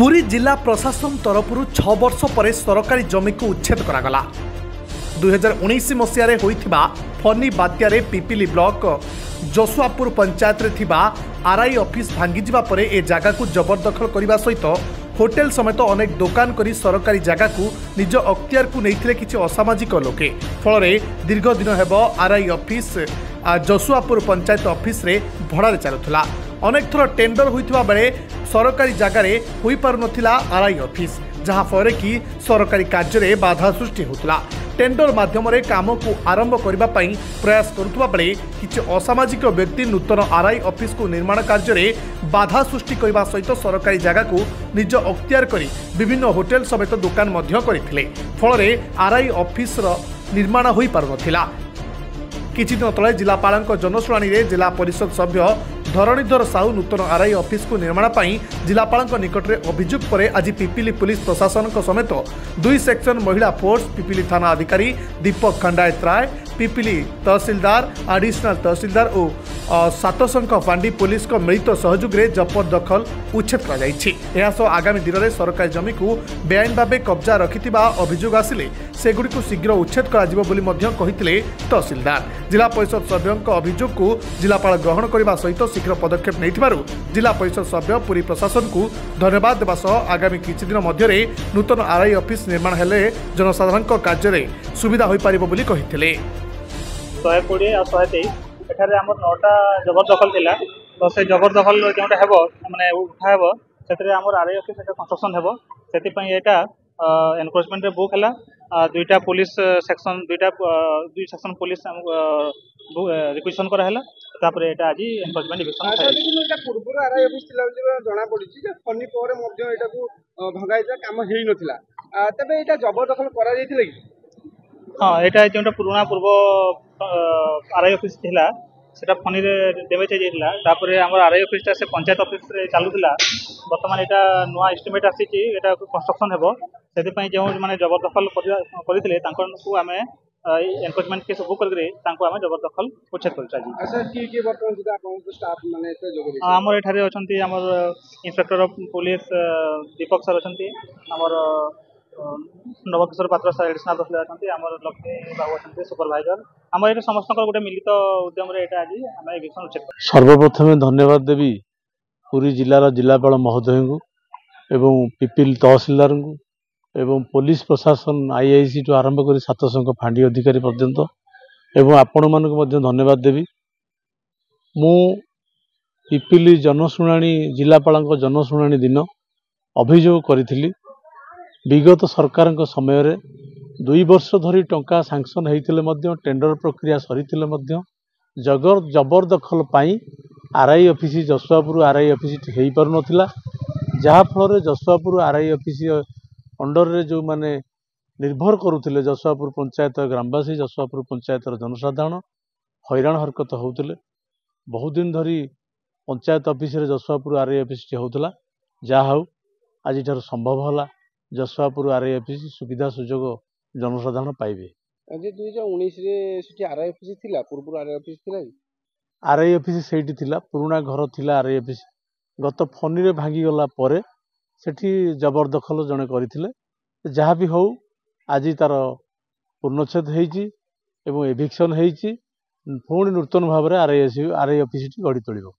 पुरी जिला प्रशासन तरफ 6 वर्ष पर सरकारी जमी को उच्छेद करागला। 2019 मसीह होइथिबा फनी बात्यारे पिपिली ब्लॉक जसुआपुर पंचायत रे थिबा आरआई ऑफिस भांगी जिबा परे ए जागा को जबरदखल करने सहित होटेल समेत अनेक दुकान करी सरकारी जगह को निज अख्तियार को नहीं किसी असामाजिक लोके फल दीर्घ दिन हेब आरआई ऑफिस जसुआपुर पंचायत ऑफिस रे भड़ारे चलुला। अनेक थर टेंडर होइथिबा बेले सरकारी जगार होई पारु नथिला आरआई ऑफिस, जहाँ फल कि सरकारी कार्य बाधा सृष्टि होता। टेंडर माध्यम काम को आरंभ करने प्रयास करुवा बेले किसी असामाजिक व्यक्ति नूतन आरआई ऑफिस को निर्माण कार्य बाधा सृष्टि करने सहित सरकारी जगह को निज अख्तियार करी विभिन्न होटेल समेत दुकान करते फल आरआई ऑफिस निर्माण हो पारु नथिला। किछि दिन तले जिलापाल जनशुणाणी जिला परिषद सभ्य धरणीधर साहू नूतन आरआई ऑफिस को निर्माण पाई जिलापाल निकट में अभियोग पर आज पिपिली पुलिस प्रशासन समेत 2 सेक्शन महिला फोर्स, पिपिली थाना अधिकारी दीपक खंडायत राय, पिपिली तहसीलदार, एडिशनल तहसीलदार और सातशंख फांडी पुलिस को मिलित सहयोग में जबरदखल उच्छेद कर आगामी दिन में सरकारी जमी को बेआईन भाव कब्जा रखि अभियोग आसिले सेगुड़ी शीघ्र उच्छेद करते तहसीलदार। जिला परिषद सभ्यों अभियोग को जिलापाल ग्रहण करने सहित शीघ्र पदक्षेप नहीं जिला परिषद सभ्य पुरी प्रशासन को धन्यवाद देवा सह आगामी किछि दिन मध्य नूतन आरआई ऑफिस निर्माण हेले जनसाधारण कार्य सुविधा हो पारिबो बोली कहिथिले। 120 और 123 एठारे हमर 9टा जबरदखल थिला, तो से जबरदखल जोटा हेबो माने उठा हेबो सेतरे हमर आरआई ऑफिस एटा कंस्ट्रक्शन हेबो। सेति पई एटा एनक्रोचमेंट रे बुक हला, 2टा police section 2 section police requisition करा हला, तापर एटा आज एनक्रोचमेंट डिविजन है। लेकिन एटा पूर्व आरआई ऑफिस थिला जणा पड़ी जे फनी पर मध्ये एटा को भगाइजा काम हेई नथिला, तबे एटा जबरदखल करा जायथिले कि? हाँ, यहाँ जो पुराना पूर्व आरआई ऑफिस थिला सेटा फनी रे डैमेज हो जाइला। तापर हमर आरआई ऑफिस से पंचायत ऑफिस रे चालुला, वर्तमान एटा नुआ एस्टिमेट आसी कि एटा कंस्ट्रक्शन हेबो। सेति पई जे माने जबरदखल करथिले तांको आमे एनक्रोचमेंट केस बुक करके तांको आमे जबरदखल उच्छेद करछा जी। अच्छा, की वर्तमान सुधा आपन स्टाफ माने से जोग दे हमर एठारे अछंती हमर inspector of police Deepak sir अछंती, हमर नवकिशोर पात्र सर एडिशनल तहसीलदार अछंती, हमर लक्ष्मी बाबू अछंती सुपरवाइजर। हमर एटा समस्त गोटे मिलित उद्यम रे एटा आज आमे एग्जीक्यूशन उच्छेद कर। सर्वप्रथम धन्यवाद देवी पुरी जिलार जिलापाल महोदय को एवं पिपिल तहसीलदार को एवं पुलिस प्रशासन आईआईसी टू आरंभ कर सातशंख फांडी अधिकारी पर्यंत एवं आपण मानक धन्यवाद देवी। मु पिपिली जनशुणाणी जिलापाल जनशुणाणी दिन अभियोग करी विगत सरकार समय 2 वर्ष धरी टंका सांक्शन होते टेंडर प्रक्रिया सरी जबरदखल पाई आरआई ऑफिस जसुआपुर आरआई ऑफिस हो पार नाला, जहाँफल जसुआपुर आरआई ऑफिस अंडर रे जो माने निर्भर करुले जसुआपुर पंचायत ग्रामवासी जसुआपुर पंचायत जनसाधारण हैरान हरकत होते। बहुत दिन धरी पंचायत ऑफिस रे जसुआपुर आरआई ऑफिस होता, जहाँ हूँ आज संभव है जसुआपुर आरआई ऑफिस सुविधा सुजोग जनसाधारण पाइबे। 2019 रे सिटी आरआई ऑफिस थिला, पूर्व आरआई ऑफिस थिला कि? आरआई ऑफिस सेठी थिला, पुराना घर थिला आरआई ऑफिस। गत फनी रे भांगी गला परे सेठी जबरदखल जने करथिले, जहाँ भी हो आज तार पूर्णच्छेद होईची एवं एभिक्शन होईची, पुणी नूतन भाव में आरआई ऑफिस गढ़ी तोलिबो।